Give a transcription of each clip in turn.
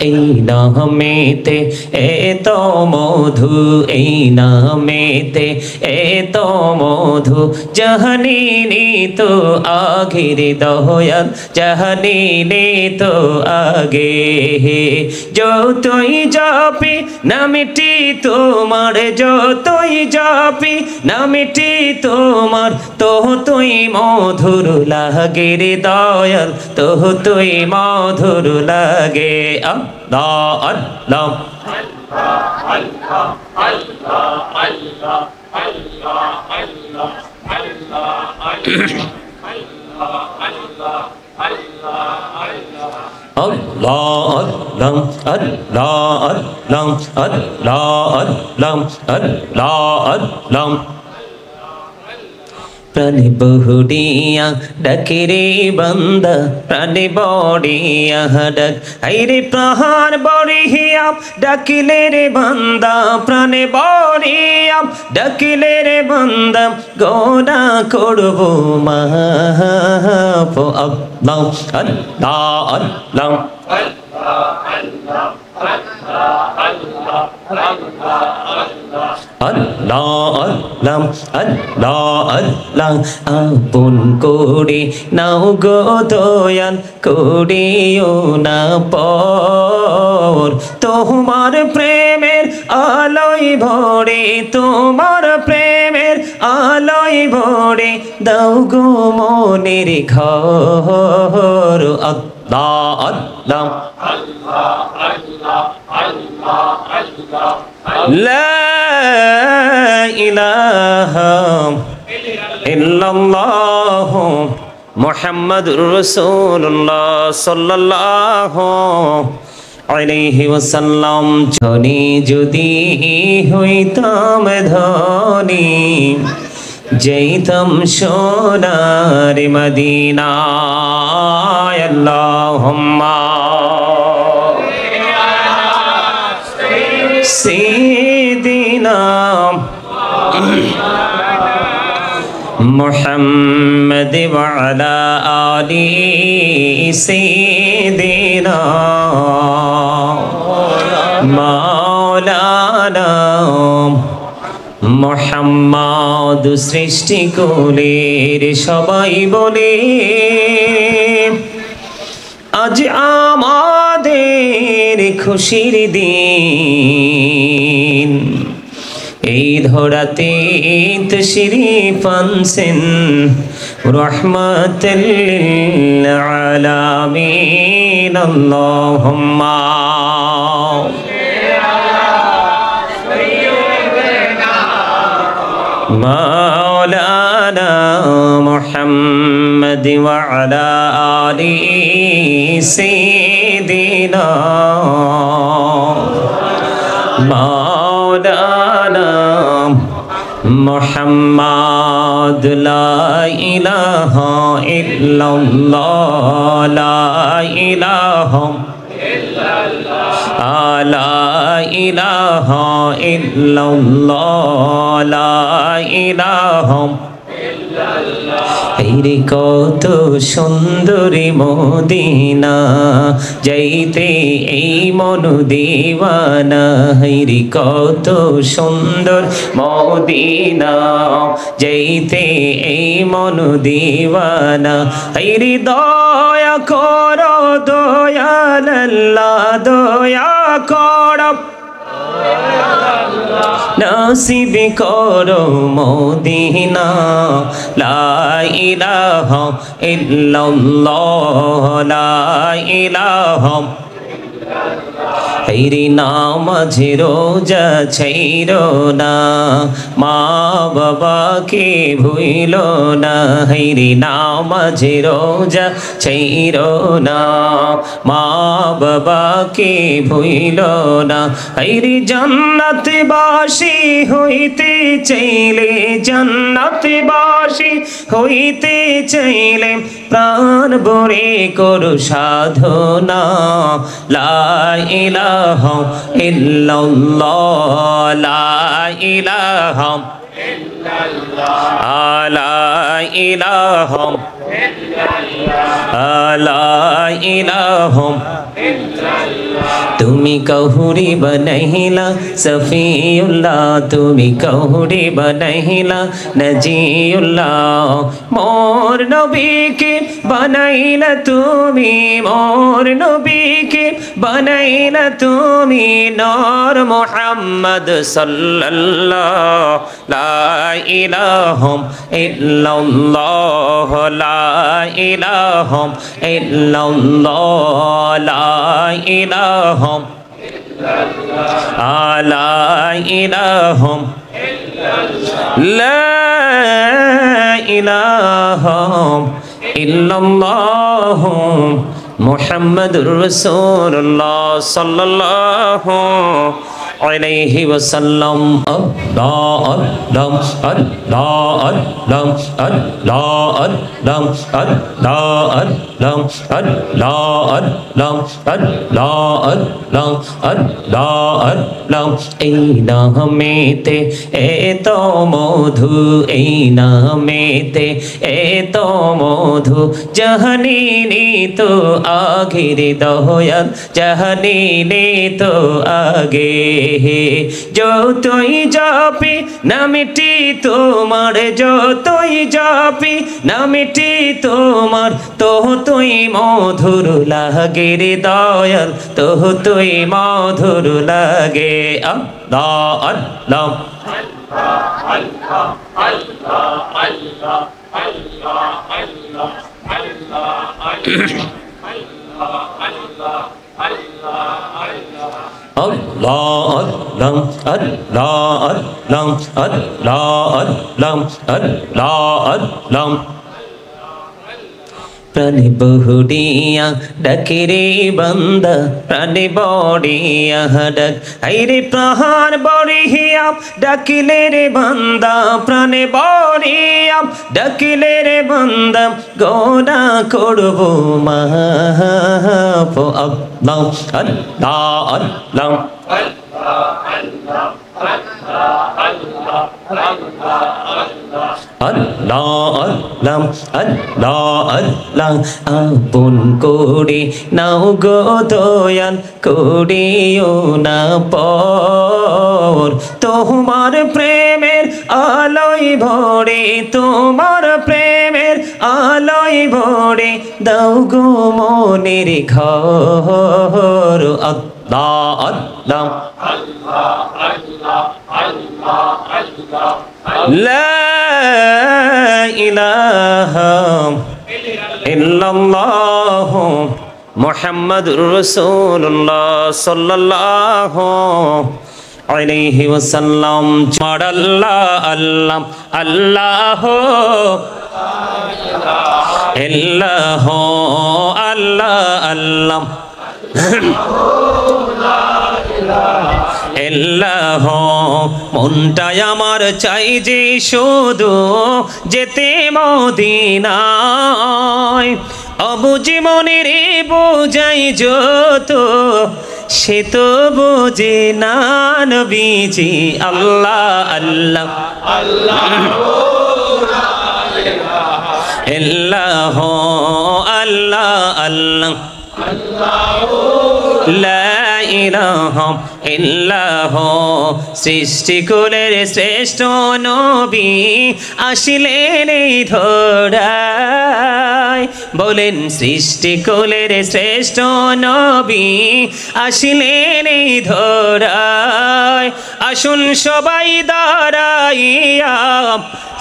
এই নামেতে এত মধু, এই নামেতে এত মধু, জাহানিনি তো আগের দয়াল, জাহানিনি তো আগে। যতই যাবি নামটি তোমার, যতই যাবি নামটি তোমার, ততই মধুর লাগে রে দয়াল, ততই মধুর লাগে। আল্লাহ আল্লাহ আল্লাহ আল্লাহ আল্লাহ আল্লাহ আল্লাহ প্রাণে বহুড়িয়া ডাকে রে বান্দা, প্রাণে বড়িয়া ডাক, আইরে প্রাণ বড়িয়া ডাকিলে রে বান্দা, প্রাণে বড়িয়া ডাকিলে রে বান্দা, গোনা করব মাফ। আল্লাহ আল্লাহ আল্লাহ আল্লাহ আল্লাহ আল্লাহ আল্লাহ। আপন করে নাও গো দয়াল, করিও না পর, তোমার প্রেমের আলোয় ভরে, তোমার প্রেমের আলোয় ভরে, দাও গো মনের ঘর। আল্লাহ আল্লাহ আল্লাহ আল্লাহ আল্লাহ আল্লাহ। লা ইলাহা ইল্লাল্লাহ মুহাম্মাদুর রাসূলুল্লাহ সাল্লাল্লাহু আলাইহি ওয়াসাল্লাম। ধনী যদি হইতাম ধনী, যাইতাম সোনার মদিনায়। আল্লাহুম্মা সাইয়্যিদিনা মুহাম্মদ ওয়া আলা আলি সাইয়্যিদিনা মাওলানা মুহাম্মদ। সৃষ্টি কুলের সবাই বলে আজ আমাদের খুশির দিন, এই ধরাতে তশরীফ আনছেন রাহমাতাল লিল আলামিন। আল্লাহুম্মা মাওলানা মুহাম্মদ ওয়া আলা আলি সাইয়্যিদিনা মাওলানা মুহাম্মদ। লা ইলাহা ইল্লাল্লাহ, লা ইলাহা লা ইলাহা ইল্লাল্লাহ, লা ইলাহা ইল্লাল্লাহ। রে কত সুন্দরী মদিনা, যাইতে এই মন দিওয়ানা। রে কত সুন্দর মদিনা, যাইতে এই মন দিওয়ানা। রে দয়া করো দয়াল আল্লাহ, দয়া করো নসিব করো মদিনা। লা ইলাহা ইল্লাল্লাহ, লা ইলাহা হেরি নামাজ রোজা ছাইরো না, মা বাবাকে ভুইলো না। হেরি নামাজ রোজা ছাইরো না, মা বাবাকে ভুইলো না। হেরি জান্নাতবাসী হইতে চাইলে, জান্নাতবাসী হইতে চাইলে প্রাণ ভরে করো সাধনা। লা ইলাহা ইল্লাল্লাহ লা ইলাহা লা ইলাহা লা ইলাহা তুমি কহুরি বনহিলা সফিউল্লাহ তুমি কহুরি বনহিলা নজিউল্লাহ মোর নবীকে বনাইলা তুমি মোর নবীকে বনাইলা তুমি নূর মুহাম্মদ সাল্লাল্লাহু লা ইলাহা ইল্লাল্লাহ লা ইলাহা ইল্লাল্লাহ লা ইলাহা লা ইলাহা লা ইলাহা ইল্লাল্লাহ মুহাম্মাদুর রাসূলুল্লাহ সাল্লাল্লাহু আলাইহি ওয়াসাল্লাম আল্লাহ আল্লাহ আল্লাহ আল্লাহ আল্লাহ আল্লাহ আল্লাহ আল্লাহ আল্লাহ আল্লাহ আল্লাহ আল্লাহ আল্লাহ আল্লাহ এই নামেতে এত মধু এই নামেতে এত মধু জাহানিনি তো আগের দয়াল জাহানিনি তো আগে যতই যাপি নামটি তোমার যতই যাপি নামটি তোমার ততই মধুর লাগে রে দয়াল ততই মধুর লাগে আল্লাহ আল্লাহ আল্লাহ আল্লাহ আল্লাহ আল্লাহ আল্লাহ আল্লাহ আল্লাহ আল্লাহ আল্লাহ আল্লাহ আল্লাহ আল্লাহ আল্লাহ প্রাণে বহুড়িয়া ডাকে রে বান্দা প্রাণে বড়িয়া ডাক আইরে প্রাণ বড়িয়া ডাকিলে রে বান্দা প্রাণে বড়িয়া ডাকিলে রে বান্দা গোনা করব মাফ আল্লাহ আল্লাহ আল্লাহ আল্লাহ আল্লাহ আল্লাহ আল্লাহ আপন করে নাও গো দয়াল করিও না পর তোমার প্রেমের আলোয় ভরে তোমার প্রেমের আলোয় ভরে দাও গো মনের ঘর আল্লাহ আল্লাহ আল্লাহ আল্লাহ আল্লাহ আল্লাহ লা ইলাহা ইল্লাল্লাহ মুহাম্মাদুর রাসূলুল্লাহ সাল্লাল্লাহু আলাইহি ওয়াসাল্লাম আল্লাহ আল্লাহ আল্লাহ ইল্লাহ আল্লাহ আল্লাহ এল্লাহ মনটাই আমার চাই যে শুধু যেতে মদিনায় অবুঝি মনের বোঝাই যত সে তো বোঝে না নবীজি আল্লাহ আল্লাহ এল্লাহ আল্লাহ আল্লাহ লা ইলাহা ইল্লাল্লাহ সৃষ্টিকুলের শ্রেষ্ঠ নবী আসিলেন এই ধরায় বলেন সৃষ্টিকুলের শ্রেষ্ঠ নবী আসিলেন এই ধরায় আসুন সবাই দাঁড়াইয়া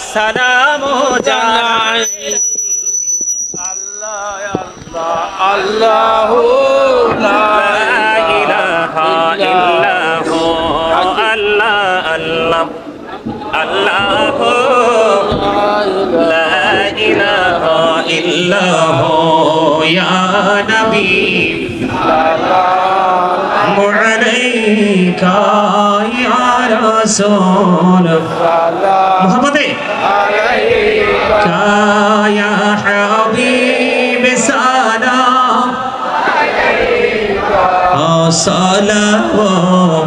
সালাম জানাই আল্লাহ লা ইলাহা ইল্লাল্লাহ আল্লাহ আল্লাহ আল্লাহ লা ইলাহা ইল্লাল্লাহ ইয়া নবী সালামু আলাইকা ইয়া রাসূল মুহাম্মদে আলাইকা ইয়া হাবিব সালাম सलावतुल्लाह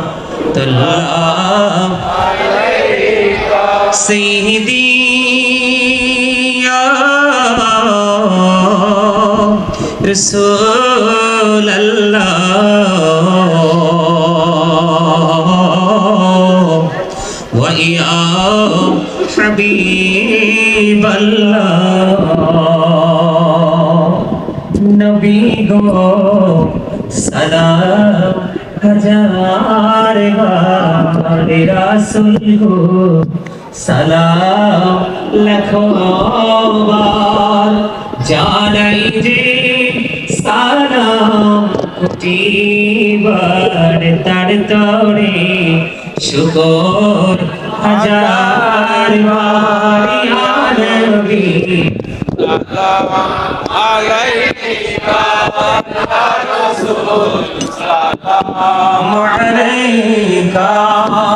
सय्यदी या रसूल अल्लाह व या हबीब अल्लाह नबी गो सलाम हजार बार रसूल को सलाम लाखों बार जानाई जे सलाम जीवन तर तोड़े शुक्र हजार बार या नबी अलैका या रसूल सलाम अलैका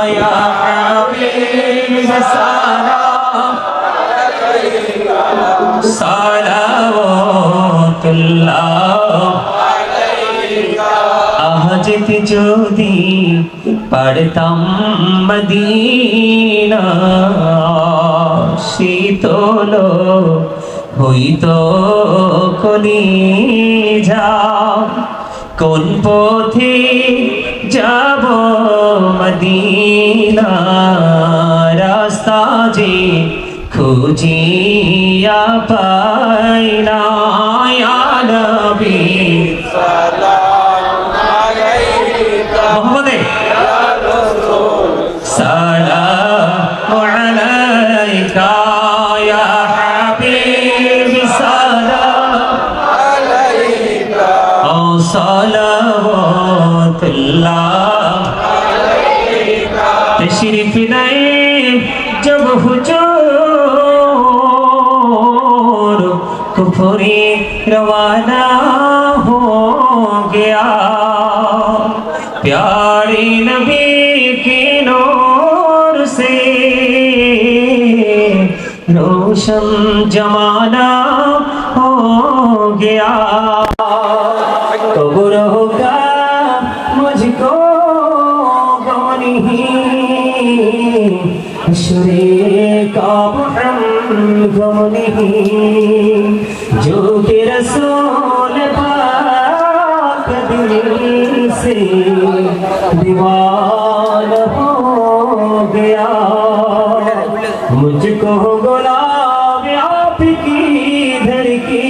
या हबीब सलाम अलैका सलावतुल्लाह अलैका आजित जोदी पढ़ताम मदीना शीतलो হইতো কলিজা কোন পথে যাব মদিনা রাস্তা যে খুঁজিয়া পাই না ইয়া নবী সালাম আলাইকা মুহাম্মদ ইয়া রাসূল সালাম আলাইকা ইয়া सलावतुल्लाह तशरीफ लाए जब हुजूर कुफरी रवाना हो गया प्यारे नबी के नूर से रोशन जमाना हो गया कब्र होगा मुझको गमनी हश्रे का हम गमनी जो के रसूल पाक दिल से दीवाना हो गया मुझको गुलाब आप की धड़की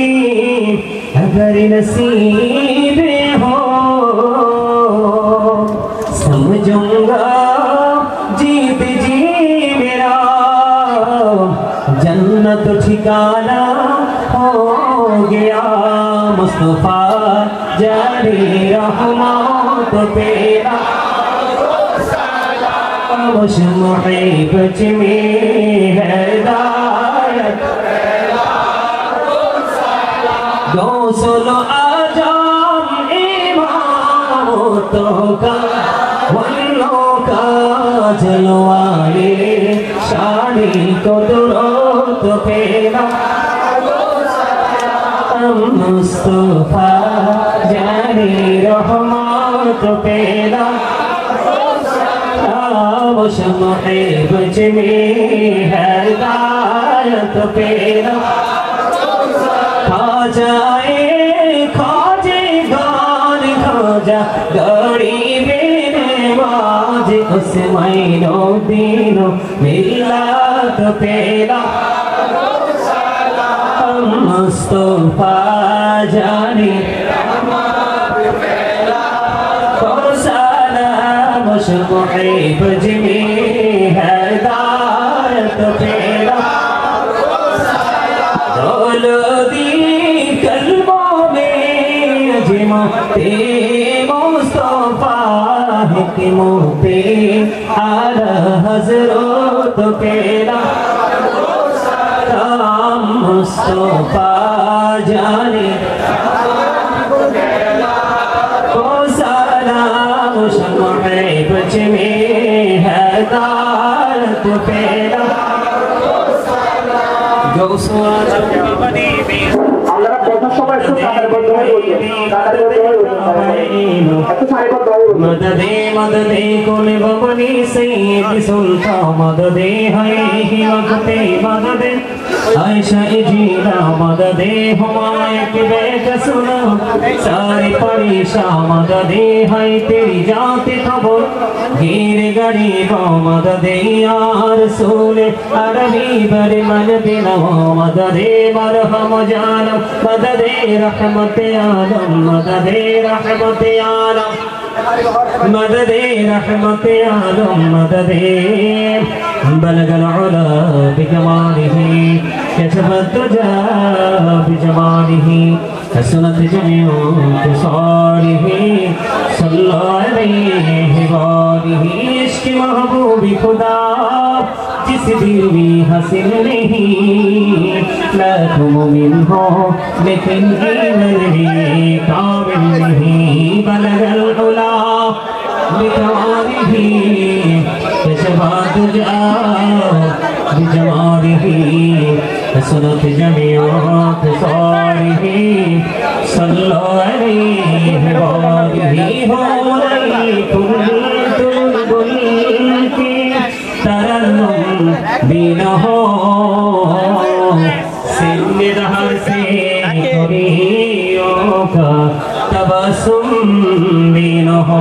अगर नसीब हो समझूंगा जीत जी मेरा जन्नत ठिकाना हो गया मुस्तफा जाने रहमत पेरा मुझ मुहब्बत में है हिदायत गौसल आजम इमामतों का वल्लों का जलवाए शानी को दुरूद पेरा मुस्तफा जाने रहमत पेरा मुझ मुहब्बत में है हिदायत पेरा खाजाए खाजे गान खाजा गरीबे नवाज उस महीनों दिनों मिलाद पेरा मुस्तफा जाने मुझ मुहब्बत में है हिदायत पेरा दौलती कल्बों में अजमा ते मुस्तफा के मुँह पे आला हज़रत पेरा मुस्तफा जाने मुहब्बत में है हिदायत पेरा আপনারা বসার সময় একটু কাতারবদ্ধ হয়ে বসুন, কাতারবদ্ধ হয়ে বসুন, একটু সারিবদ্ধ হয়ে বসুন। मददे मददे कुल बबनी सैयद सुल्तान मददे है ही वक्ते मददे आयशा इजीला मददे हुमायूं के बेकसूर सारी परेशान मददे है तेरी जात खबर गिर गरीबों मददे या रसूल अरबी बर मन बिना मददे मरहम जानम मददे रहमत आलम मददे रहमत आलम मददे रहमत आलम मददे बलगल उला बिजमालिही कशफत तुजा बिजमालिही हसनत जमीउ खिसालिही सल्लल्लाहु अलैहि वालिही इश्क महबूबी खुदा जिस दिल में हसीन नहीं मैं तो मुमिन हो लेकिन ईमान में कामिल नहीं बलगल उला बिजमालिही कशफत तुजा बिजमालिही हसनत जमीउ खिसालिही सल्लल्लाहु अलैहि वालिही हो तरन्नुम बिना हो सिंदहर से कुरियों का तबस्सुम बिना हो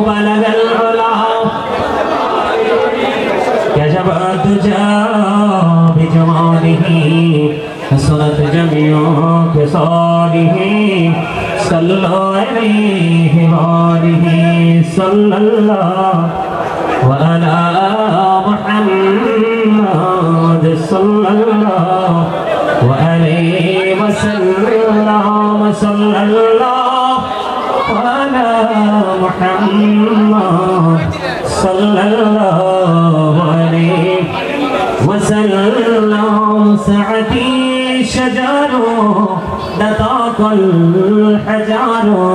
बलगल उला कशफत तुजा बिजमालिही हसनत जमीउ खिसालिही सल्लल्लाहु अलैहि वालिही सल्लल्लाहु अला मुहम्मद सल्लल्लाहु अलैहि वसल्लम सल्लल्लाहु अला मुहम्मद सल्लल्लाहु अलैहि वसल्लम सअदी शजारो दताकल हजारो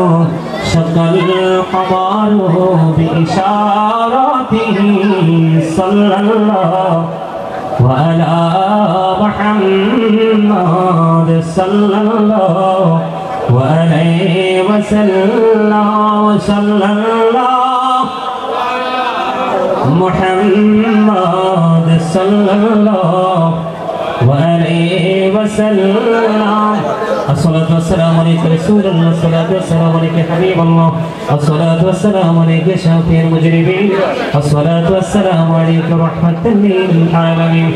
शकल कमारो बिइशारतिही सल्लल्लाहु अला मुहम्मद सल्लल्लाहु अलैहि वसल्लम सल्लल्लाहु मुहम्मद सल्लल्लाहु अलैहि वसल्लम अस्सलातु वस्सलामु अलैका रसूलल्लाह अस्सलातु वस्सलामु अलैका हबीबल्लाह अस्सलातु वस्सलामु अलैका शाफिउल मुजरिमीन अस्सलातु वस्सलामु अलैका रहमतुल लिल आलमीन।